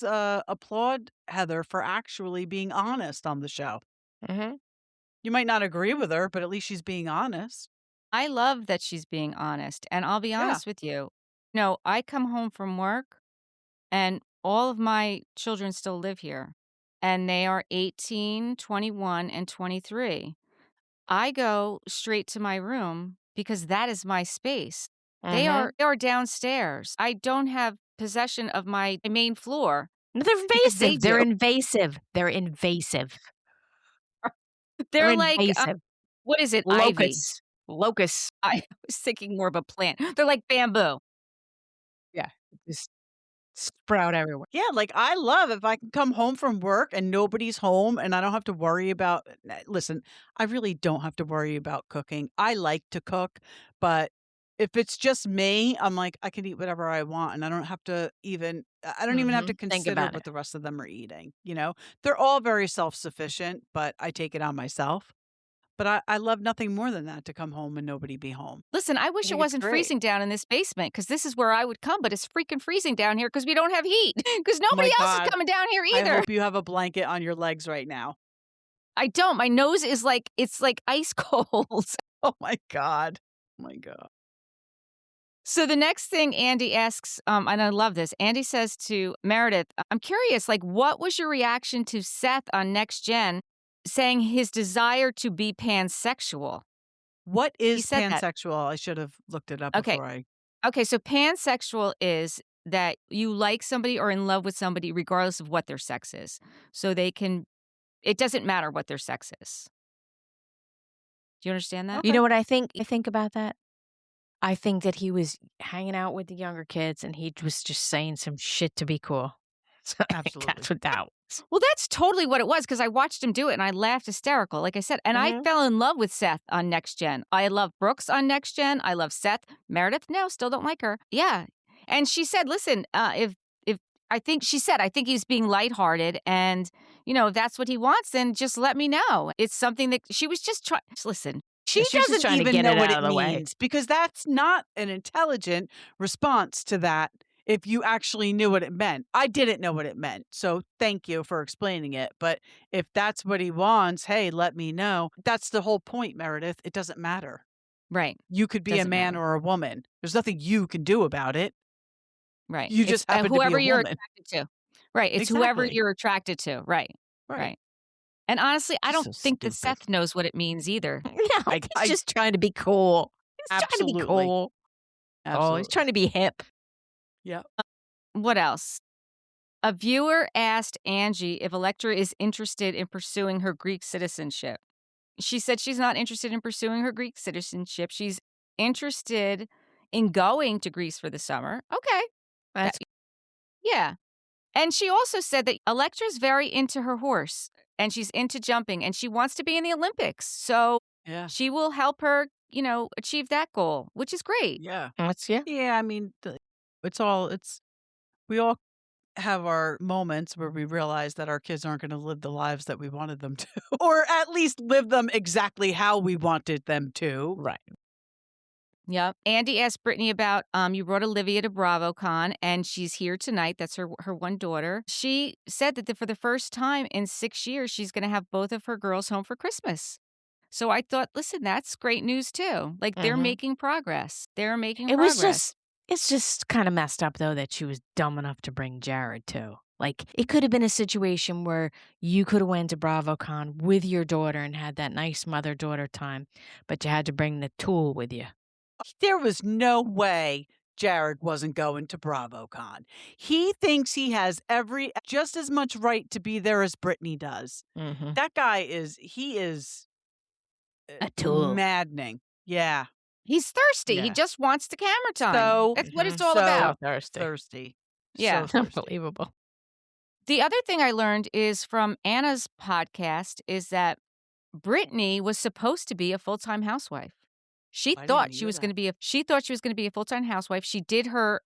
applaud Heather for actually being honest on the show. Mhm. You might not agree with her, but at least she's being honest. I love that she's being honest. And I'll be Yeah. honest with you. No, I come home from work and all of my children still live here. And they are 18, 21, and 23. I go straight to my room because that is my space. They Mhm. are downstairs. I don't have possession of my main floor They're because they invasive. They're do. invasive. They're invasive. They're They're like, invasive. what is it? Ivy. Locusts. Locusts. I was thinking more of a plant. They're like bamboo. Yeah. Just sprout everywhere. Yeah, like, I love if I can come home from work and nobody's home and I don't have to worry about listen, I really don't have to worry about cooking. I like to cook, but if it's just me, I'm like, I can eat whatever I want and I don't have to even I don't even have to Mhm. Think consider about what it. the rest of them are eating, you know? They're all very self-sufficient, but I take it on myself. But I love nothing more than that, to come home and nobody be home. Listen, I I wish it think it's wasn't great. freezing down in this basement because this is where I would come, but it's freaking freezing down here because we don't have heat because Oh my nobody else is god. coming down here I either. hope you have a blanket on your legs right now. I don't. My nose is like, it's like ice cold. Oh my god. Oh my god. So the next thing Andy asks, and I love this, Andy says to Meredith, I'm curious, like, what was your reaction to Seth on Next Gen saying his desire to be pansexual? What He is said that. pansexual? I should have looked it up Okay. before I Okay, so pansexual is that you like somebody or in love with somebody regardless of what their sex is. So they can, it doesn't matter what their sex is. Do you understand that? You Okay. know what I think about that? I think that he was hanging out with the younger kids and he was just saying some shit to be cool. So I think Absolutely. that's what that was. Well, that's totally what it was because I watched him do it and I laughed hysterical, like I said. And I Mhm. fell in love with Seth on Next Gen. I love Brooks on Next Gen. I love Seth. Meredith, no, still don't like her. Yeah. And she said, listen, if I think she said, I think he's being lighthearted and, if that's what he wants, then just let me know. It's something that she was just trying. Listen, She She was just doesn't trying to even get know it what out it of the way. means because that's not an intelligent response to that if you actually knew what it meant. I didn't know what it meant, so thank you for explaining it, but if that's what he wants, hey, let me know. That's the whole point, Meredith. It doesn't matter. right. You could be a Doesn't man matter. or a woman. There's nothing you can do about it. Right. You It's just happen to be whoever a you're woman. attracted to. Right. It's whoever Exactly. you're attracted to. Right. Right. Right. And honestly, I Just don't so think that stupid. Seth knows what it means either. No, I he's just trying to be cool. He's trying to be absolutely. cool. Oh, he's Absolutely. trying to be hip. Yeah. What else? A viewer asked Angie if Electra is interested in pursuing her Greek citizenship. She said she's not interested in pursuing her Greek citizenship. She's interested in going to Greece for the summer. Okay. That's Yeah. And she also said that Electra's very into her horse and she's into jumping and she wants to be in the Olympics. So Yeah. she will help her, achieve that goal, which is great. Yeah. yeah. Yeah, I mean, we all have our moments where we realize that our kids aren't going to live the lives that we wanted them to, or at least live them exactly how we wanted them to. Right. Yep. Andy asked Brittany about you brought Olivia to BravoCon and she's here tonight. That's her one daughter. She said that for the first time in 6 years, she's going to have both of her girls home for Christmas. So I thought, listen, that's great news too. Like they're making progress. They're making It was progress. it's just kind of messed up though that she was dumb enough to bring Jared too. Like it could have been a situation where you could have went to BravoCon with your daughter and had that nice mother-daughter time, but you had to bring the tool with you. There was no way Jared wasn't going to BravoCon. He thinks he has just as much right to be there as Britney does. That guy he is A tool. maddening. Yeah. He's thirsty. He Yeah. just wants the camera time. So That's what it's all so about. thirsty. Yeah. So thirsty. Unbelievable. The other thing I learned is from Anna's podcast is that Britney was supposed to be a full-time housewife. She thought she was going to be a full-time housewife. She did her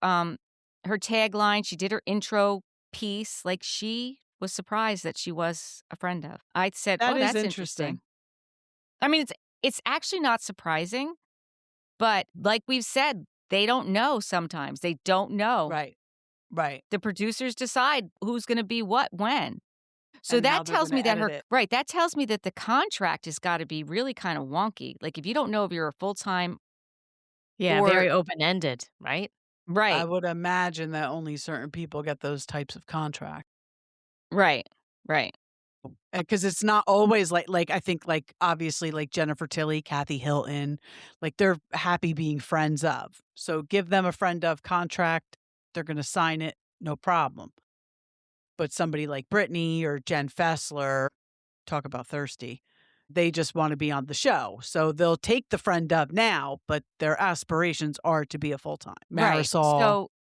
tagline, she did her intro piece. Like she was surprised that she was a friend of. I said, That "Oh, is that's interesting. I mean, it's actually not surprising, but like we've said, they don't know sometimes. They don't know. Right. Right. The producers decide who's going to be what when. So And how that they're tells me gonna that edit it. that tells me that the contract has got to be really kind of wonky. Like if you don't know if you're a full-time Yeah, or very open-ended, right? I right, would imagine that only certain people get those types of contracts. right, right. Because it's not always like I think like obviously like Jennifer Tilly, Kathy Hilton, like they're happy being friends of. So give them a friend of contract, they're going to sign it, no problem. But somebody like Britney or Jen Fessler, talk about thirsty, they just want to be on the show. So they'll take the friend of now, but their aspirations are to be a full-time. Right. Marisol. So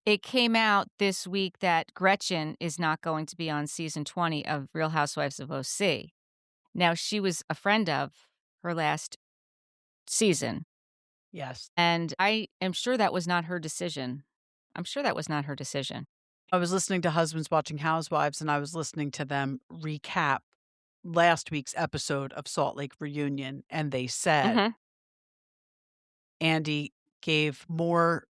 it came out this week that Gretchen is not going to be on season 20 of Real Housewives of OC. Now, she was a friend of her last season, Yes. and I am sure that was not her decision. I'm sure that was not her decision. I was listening to Husbands Watching Housewives, and I was listening to them recap last week's episode of Salt Lake Reunion, and they said Andy gave more,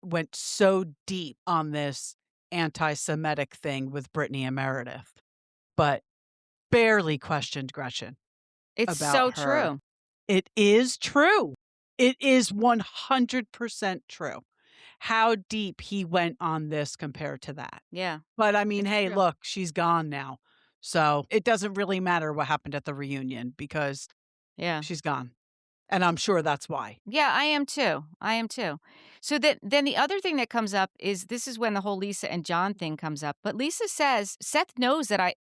went so deep on this anti-Semitic thing with Brittany and Meredith, but barely questioned Gretchen It's about so her. true. It is true. It is 100% true. How deep he went on this compared to that. Yeah. But I mean, It's hey, true. look, she's gone now. So it doesn't really matter what happened at the reunion because Yeah. she's gone. And I'm sure that's why. Yeah, I am too. I am too. So then the other thing that comes up is this is when the whole Lisa and John thing comes up. But Lisa says Seth knows that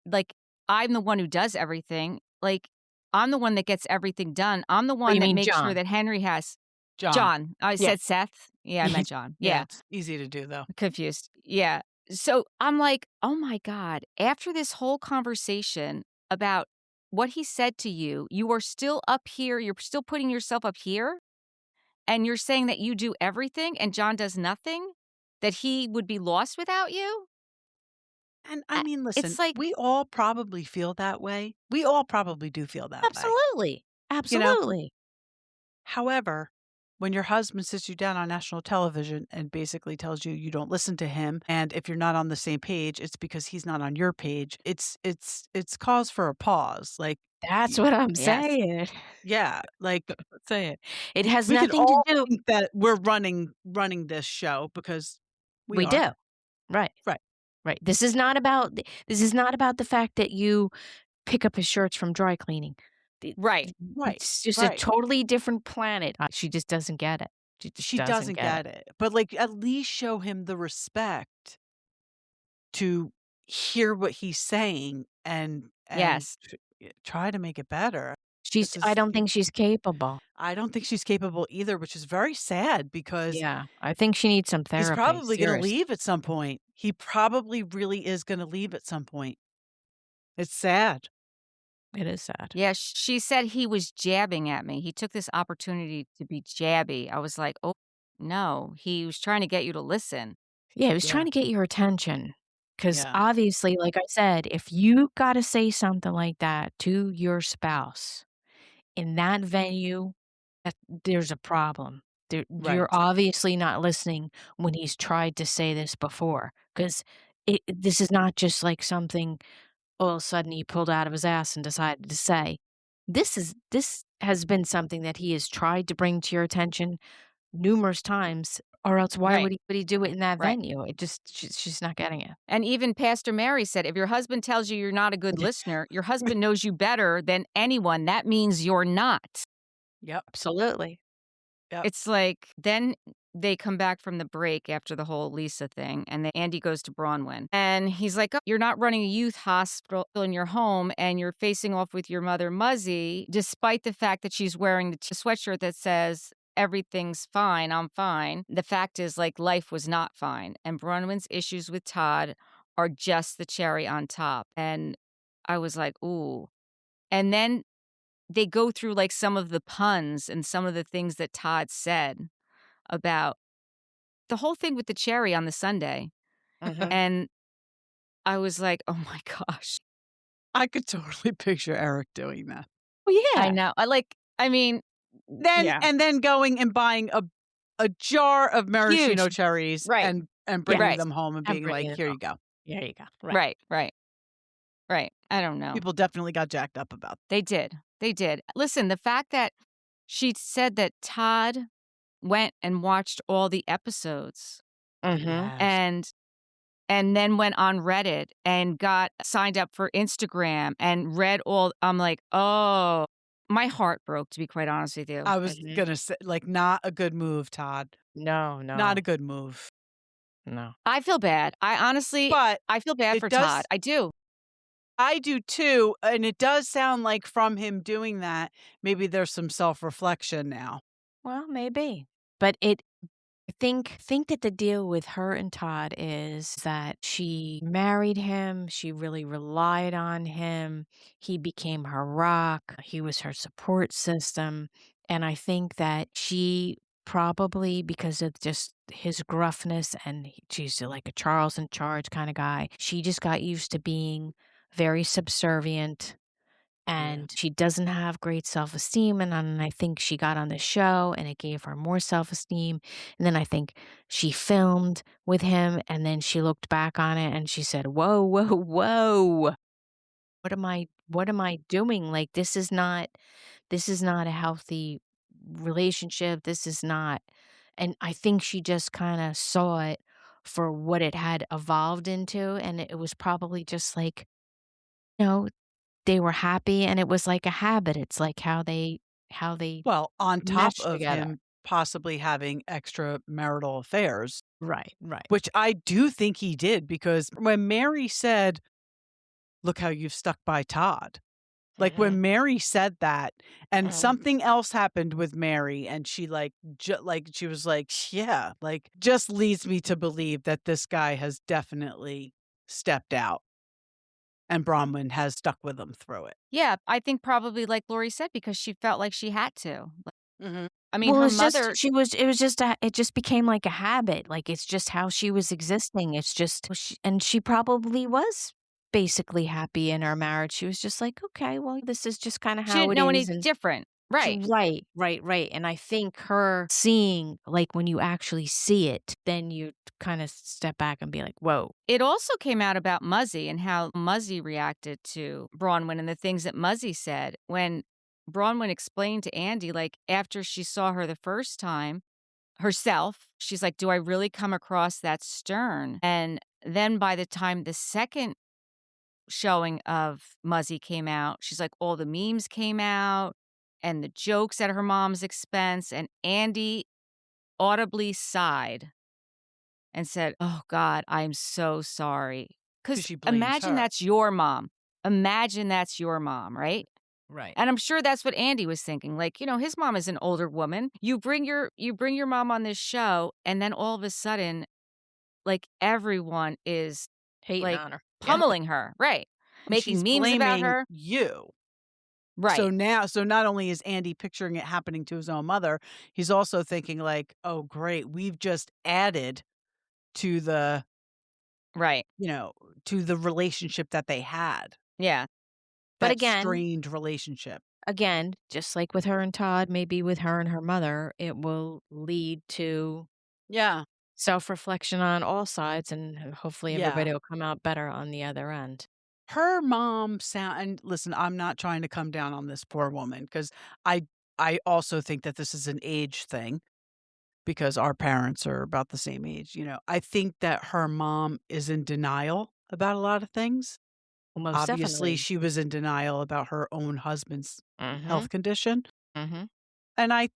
I'm the one who does everything. Like I'm the one that gets everything done. I'm the one you that mean makes sure John? that Henry has John. I Yeah. said Seth. Yeah, I meant John. Yeah. It's easy to do though. Confused. Yeah. So I'm like, oh my God, after this whole conversation about what he said to you, you are still up here. You're still putting yourself up here. And you're saying that you do everything and John does nothing? That he would be lost without you? And I mean, listen, It's like we all probably feel that way. We all probably do feel that way. Absolutely. You know? Absolutely. However, when your husband sits you down on national television and basically tells you you don't listen to him, and if you're not on the same page, it's because he's not on your page. It's cause for a pause. Like That's what I'm Yes. saying. yeah, like Saying. It has we could nothing to all do. think that we're running this show because we are. do. Right. Right. Right. This is not about the fact that you pick up his shirts from dry cleaning. right. Right. It's just a Right. totally different planet. She just doesn't get it. She just She doesn't get it. But like at least show him the respect to hear what he's saying and Yes. try to make it better. I don't think she's capable. I don't think she's capable either, which is very sad because Yeah. I think she needs some therapy. he's probably going to seriously. leave at some point. He probably really is going to leave at some point. It's sad. It is sad. Yeah, she said he was jabbing at me. He took this opportunity to be jabby. I was like, oh, no. He was trying to get you to listen. Yeah, he was Yeah. trying to get your attention. Because Yeah. obviously, like I said, if you got to say something like that to your spouse in that venue, there's a problem. You're Right. obviously not listening when he's tried to say this before. Because this is not just like something all of a sudden he pulled out of his ass and decided to say. This has been something that he has tried to bring to your attention numerous times, or else why Right. would he do it in that Right. venue? It just she's not getting it. And even Pastor Mary said, if your husband tells you you're not a good listener, your husband knows you better than anyone. That means you're not. Yep. Absolutely. Yep. It's like then they come back from the break after the whole Lisa thing, and then Andy goes to Bronwyn. And he's like, oh, you're not running a youth hospital in your home, and you're facing off with your mother, Muzzy, despite the fact that she's wearing the sweatshirt that says, everything's fine, I'm fine. The fact is, like, life was not fine. And Bronwyn's issues with Todd are just the cherry on top. And I was like, ooh. And then they go through like some of the puns and some of the things that Todd said about the whole thing with the cherry on the sundae. Mhm. And I was like, oh my gosh. I could totally picture Eric doing that. Well, I yeah. know. I mean, Yeah. And then going and buying a jar of maraschino huge. cherries Right. and bringing Right. them home and I'm being bringing like, it "Here home. you go." There you go. Right. Right. Right. Right. I don't know. People definitely got jacked up about that. They did. They did. Listen, the fact that she said that Todd went and watched all the episodes Mhm. Yes. and then went on Reddit and got signed up for Instagram and read all. I'm like, oh, my heart broke, to be quite honest with you. I was Mhm. gonna say, like, not a good move, Todd. No, Not a no, good move. no. I feel bad. But I feel bad it for does Todd. I do. I do too, and it does sound like from him doing that, maybe there's some self-reflection now. Well, maybe. But I think that the deal with her and Todd is that she married him, she really relied on him, he became her rock, he was her support system, and I think that she probably, because of just his gruffness and she's like a Charles in charge kind of guy, she just got used to being very subservient Yeah. and she doesn't have great self-esteem, and I think she got on the show and it gave her more self-esteem, and then I think she filmed with him, and then she looked back on it and she said, "Whoa, whoa, whoa. What am I doing? Like, this is not a healthy relationship. This is not." And I think she just kinda saw it for what it had evolved into, and it was probably just like, you know, they were happy and it was like a habit. It's like how they Well, on top mesh of together. him possibly having extramarital affairs, Right, right. which I do think he did because when Mary said, "Look how you've stuck by Todd." Like, Mhm, when Mary said that and mhm. something else happened with Mary and she, like, she was like, "Yeah," like, just leads me to believe that this guy has definitely stepped out and Bronwyn has stuck with him through it. Yeah, I think probably like Lori said, because she felt like she had to. Like, Mhm. I mean, Well, her it's just mother. it was just a it just became like a habit, like, it's just how she was existing, it's just and she probably was basically happy in her marriage. She was just like, "Okay, well, this is just kinda She how didn't it know is," any and different. Right. right, right, right, and I think her seeing like, when you actually see it, then you kinda step back and be like, "Whoa." It also came out about Muzzy and how Muzzy reacted to Bronwyn and the things that Muzzy said when Bronwyn explained to Andy, like, after she saw her the first time herself, she's like, do I really come across that stern? And then by the time the second showing of Muzzy came out, she's like, all the memes came out and the jokes at her mom's expense. And Andy audibly sighed and said, "Oh God, I'm so sorry." 'Cause Because she blames imagine her. that's your mom. Imagine that's your mom, right? Right. And I'm sure that's what Andy was thinking. Like, his mom is an older woman. You bring your mom on this show, and then all of a sudden, like everyone is Hating like on her. Yeah. pummeling her, right? And she's Making memes about blaming her. you. Right. So not only is Andy picturing it happening to his own mother, he's also thinking like, "Oh, great, we've just added to the, Right. you know, to the relationship that they had, Yeah. But that again strained relationship." again, just like with her and Todd, maybe with her and her mother, it will lead to Yeah. self-reflection on all sides, and hopefully Yeah. everybody will come out better on the other end. her mom sound and listen, I'm not trying to come down on this poor woman because I also think that this is an age thing because our parents are about the same age, you know. I think that her mom is in denial about a lot of things. Well, most Obviously, definitely. she was in denial about her own husband's Mhm, health condition, mhm. and I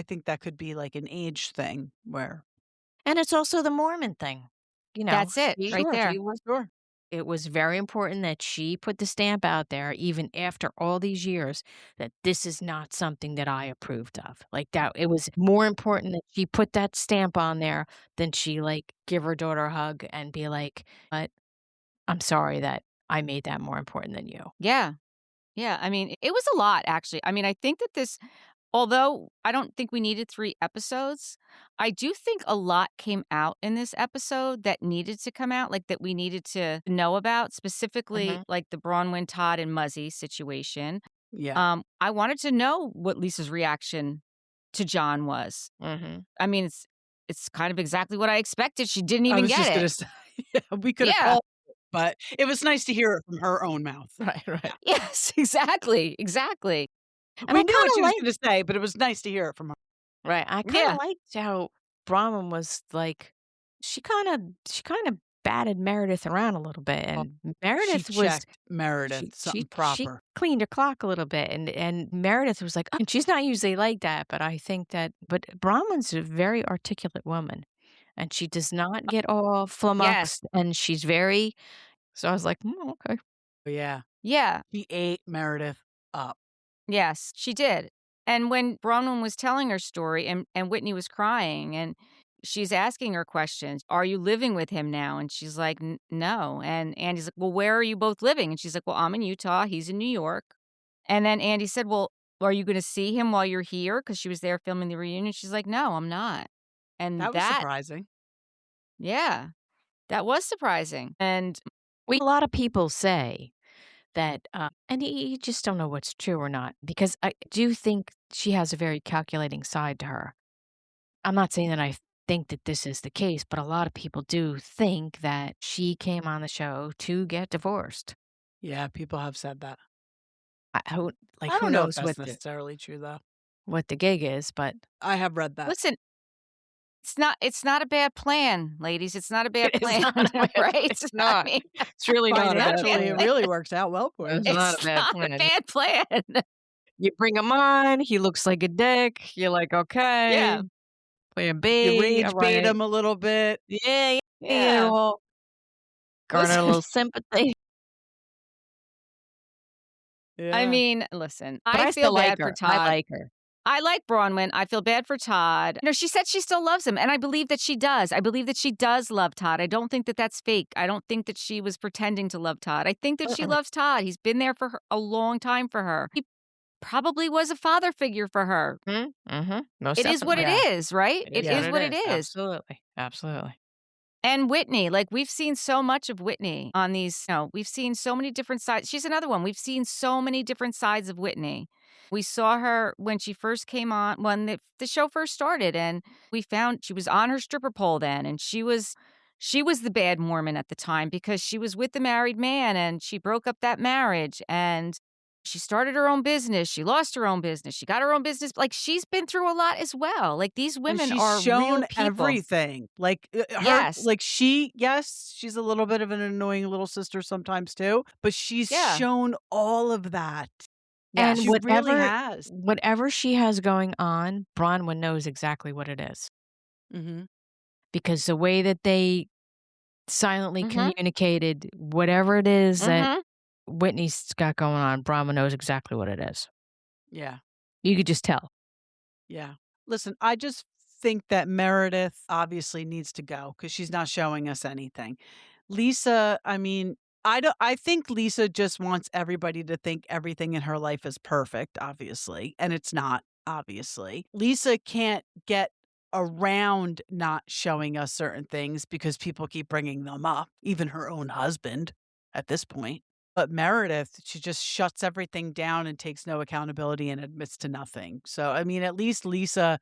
think that could be like an age thing where And it's also the Mormon thing. You know, That's it right there. she was sure. it was very important that she put the stamp out there even after all these years that this is not something that I approved of. Like, that it was more important that she put that stamp on there than she, like, give her daughter a hug and be like, "But I'm sorry that I made that more important than you." Yeah. Yeah, I mean, it was a lot, actually. I mean, I think that this although I don't think we needed 3 episodes, I do think a lot came out in this episode that needed to come out, like, that we needed to know about, specifically, Mhm, like, the Bronwyn, Todd, and Muzzy situation. Yeah, I wanted to know what Lisa's reaction to John was. mhm. I mean, it's kind of exactly what I expected, she didn't I even was get just it. gonna say, yeah, we could have Yeah. called it, but it was nice to hear it from her own mouth. Right, Yeah. right. Yes, exactly, exactly. And I We knew what kinda she was like gonna say, but it was nice to hear it from her. right, I kinda Yeah. liked how Bronwyn was, like she kinda batted Meredith around a little bit, Oh, and she Meredith was checked Meredith, she something she proper. cleaned her clock a little bit, and Meredith was like, "Oh," and she's not usually like that, but I think that but Bronwyn's a very articulate woman, and she does not get all Yes. flummoxed, and she's very so I was like, okay." Yeah, Yeah. she ate Meredith up. Yes, she did. And when Bronwyn was telling her story and Whitney was crying and she's asking her questions, "Are you living with him now?" And she's like, No." And Andy's like, "Well, where are you both living?" And she's like, "Well, I'm in Utah. He's in New York." And then Andy said, "Well, are you going to see him while you're here?" Because she was there filming the reunion. She's like, "No, I'm not." And That was surprising. yeah, that was surprising. And We a lot of people say that, and you just don't know what's true or not because I do think she has a very calculating side to her. I'm not saying that I think that this is the case, but a lot of people do think that she came on the show to get divorced. Yeah, people have said that. Who like I who don't know if knows that's necessarily true, though. what the gig is, but I have read that. listen, it's not a bad plan, ladies. It's not a bad it is plan, not a bad. right? It's I not. mean, It's really not a not a bad bad Financially, it plan. plan. really works out well for It's him. not a It's bad not a plan. bad plan. You bring him on, he looks like a dick. You're like, okay, Yeah, plan You B, all rage bait right, him a little bit. yeah, yeah, yeah. yeah. Well, garner a Listen, little sympathy, I Yeah. mean, listen, but I I feel still like bad for her. I Todd. like her. I like Bronwyn. I feel bad for Todd. No, she said she still loves him, and I believe that she does. I believe that she does love Todd. I don't think that that's fake. I don't think that she was pretending to love Todd. I think that she Mm-mm. loves Todd. He's been there for her a long time for her. He probably was a father figure for her. Mhm, mhm, most It is what it definitely. Yeah. is, right? It It is what is Yeah. it what it is. is. Absolutely, absolutely. And Whitney, like, we've seen so much of Whitney on these, we've seen so many different sides. She's another one. We've seen so many different sides of Whitney. We saw her when she first came on, when the show first started, and we found she was on her stripper pole then, and she was the bad Mormon at the time because she was with the married man and she broke up that marriage and she started her own business. She lost her own business. She got her own business. Like, she's been through a lot as well. Like, these And women she's are real shown people. everything. Like, her Yes. like, yes, she's a little bit of an annoying little sister sometimes too, but she's Yeah. shown all of that. And She Yes. really has. whatever she has going on, Bronwyn knows exactly what it is Mhm. because the way that they silently Mhm. communicated whatever it is that Mhm. Whitney's got going on, Bronwyn knows exactly what it is. Yeah. You could just tell. Yeah. Listen, I just think that Meredith obviously needs to go because she's not showing us anything. Lisa, I mean, I think Lisa just wants everybody to think everything in her life is perfect, obviously, and it's not, obviously. Lisa can't get around not showing us certain things because people keep bringing them up, even her own husband at this point. But Meredith, she just shuts everything down and takes no accountability and admits to nothing. So, I mean, at least Lisa,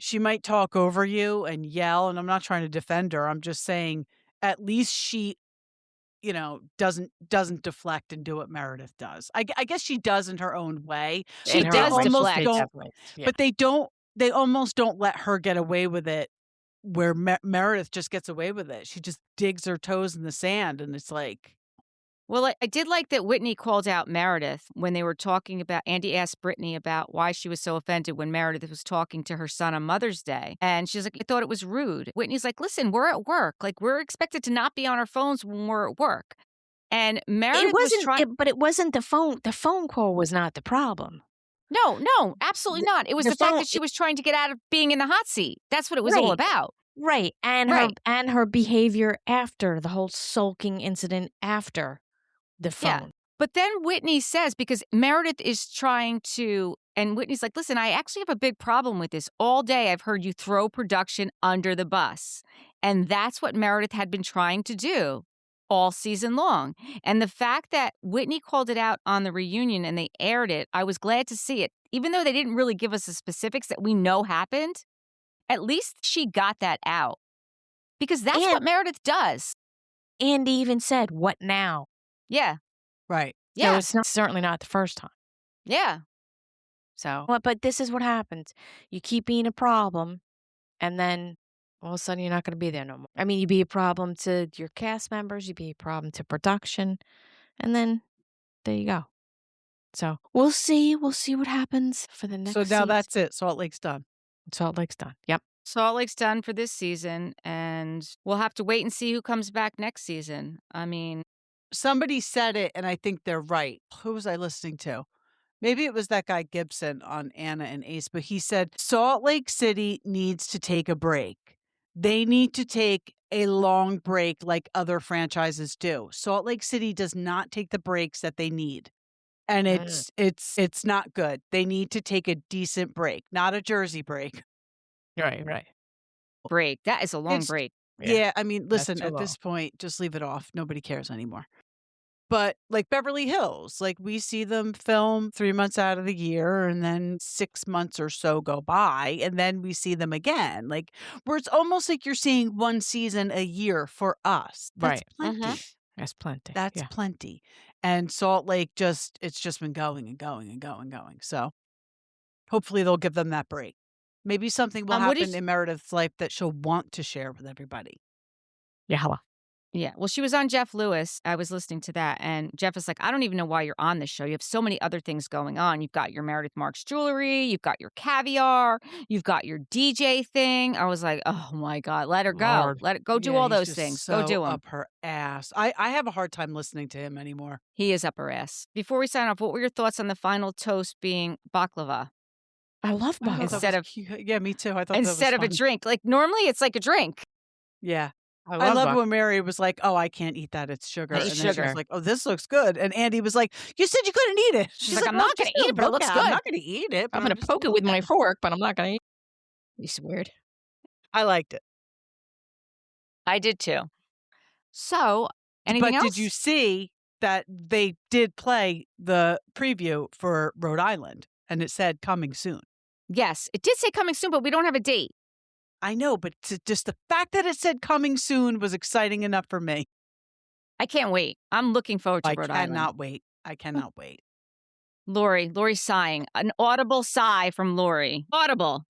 she might talk over you and yell, and I'm not trying to defend her. I'm just saying at least she doesn't deflect and do what Meredith does. I guess she does in her own way. She They does almost deflect. don't, Yeah. but they almost don't let her get away with it where Meredith just gets away with it. She just digs her toes in the sand, and it's like... Well, I did like that Whitney called out Meredith when they were talking about... Andy asked Britani about why she was so offended when Meredith was talking to her son on Mother's Day. And she's like, I thought it was rude. Whitney's like, listen, we're at work. Like, we're expected to not be on our phones when we're at work. And Meredith was trying... But it wasn't the phone. The phone call was not the problem. No, absolutely not. It was the fact that she was trying to get out of being in the hot seat. That's what it was all about. Right. And her behavior after the whole sulking incident after the phone. Yeah. But then Whitney says, because Meredith is trying to, and Whitney's like, listen, I actually have a big problem with this. All day I've heard you throw production under the bus. And that's what Meredith had been trying to do all season long. And the fact that Whitney called it out on the reunion and they aired it, I was glad to see it. Even though they didn't really give us the specifics that we know happened, at least she got that out. Because that's what Meredith does. Andy even said, what now? Yeah. Right. Yeah. So it's certainly not the first time. Yeah. So, but this is what happens. You keep being a problem, and then all of a sudden you're not going to be there no more. I mean, you be a problem to your cast members, you be a problem to production, and then there you go. So we'll see. We'll see what happens for the next So now season. that's it. Salt Lake's done. Salt Lake's done. Yep. Salt Lake's done for this season, and we'll have to wait and see who comes back next season. I mean... Somebody said it, and I think they're right. Who was I listening to? Maybe it was that guy Gibson on Anna and Ace, but he said Salt Lake City needs to take a break. They need to take a long break like other franchises do. Salt Lake City does not take the breaks that they need. And it's not good. They need to take a decent break, not a Jersey break. Right. Break. That is a long break. Yeah, I mean, listen, too at long. this point, just leave it off. Nobody cares anymore. But like Beverly Hills, like we see them film 3 months out of the year and then 6 months or so go by and then we see them again. Like where it's almost like you're seeing one season a year for us. That's plenty. That's plenty. That's plenty. And Salt Lake it's just been going and going and going and going. So hopefully they'll give them that break. Maybe something will happen in Meredith's life that she'll want to share with everybody. Yeah, hello. Yeah. Well, she was on Jeff Lewis. I was listening to that. And Jeff is like, I don't even know why you're on this show. You have so many other things going on. You've got your Meredith Marks jewelry. You've got your caviar. You've got your DJ thing. I was like, oh, my God. Let her go. Lord. Let it go do all those things. So go do them. up her ass. I have a hard time listening to him anymore. He is up her ass. Before we sign off, what were your thoughts on the final toast being baklava? I love baklava. Instead of... Yeah, me too. I thought instead that was of a drink. Like normally it's like a drink. Yeah. I love when Mary was like, oh, I can't eat that. It's sugar. It's and then she sugar. was like, oh, this looks good. And Andy was like, you said you couldn't eat it. She's like, I'm not going to eat it, but it looks good. I'm not going to eat it. I'm going to poke it with my fork, but I'm not going to eat it. It's weird. I liked it. I did too. So, anything else? But did you see that they did play the preview for Rhode Island and it said coming soon? Yes, it did say coming soon, but we don't have a date. I know, but just the fact that it said coming soon was exciting enough for me. I can't wait. I'm looking forward to Rhode Island. I cannot wait. Lori sighing. An audible sigh from Lori. Audible.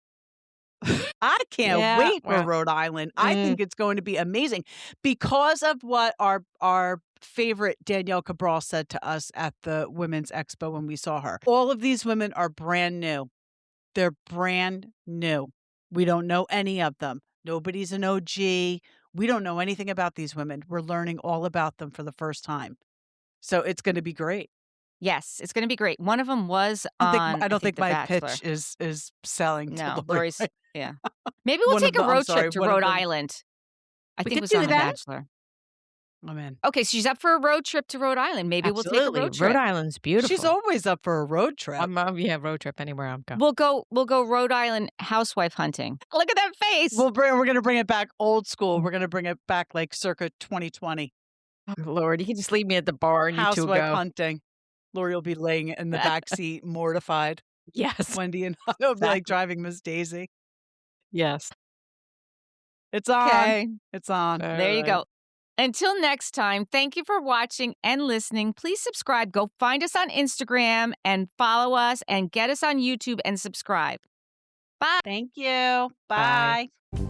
I can't wait for Rhode Island. I think it's going to be amazing because of what our favorite Danielle Cabral said to us at the Women's Expo when we saw her. All of these women are brand new. They're brand new. We don't know any of them. Nobody's an OG. We don't know anything about these women. We're learning all about them for the first time. So it's going to be great. Yes, it's going to be great. One of them was on. I don't think The my Bachelor. pitch is selling. No, to Lori's. Yeah. Maybe we'll take a road trip to Rhode Island. I think it was on The Bachelor. I'm in. Okay, so she's up for a road trip to Rhode Island. Maybe we'll take a road trip. Rhode Island's beautiful. She's always up for a road trip. Road trip anywhere I'm going. We'll go Rhode Island housewife hunting. Look at that face. We're going to bring it back old school. We're going to bring it back like circa 2020. Oh, Lord, you can just leave me at the bar and you two Housewife go. hunting. Lori will be laying in the back seat, mortified. Yes. Wendy and I will be like driving Miss Daisy. Yes. It's on. Okay. It's on. There you go. Until next time, thank you for watching and listening. Please subscribe. Go find us on Instagram and follow us and get us on YouTube and subscribe. Bye. Thank you. Bye. Bye.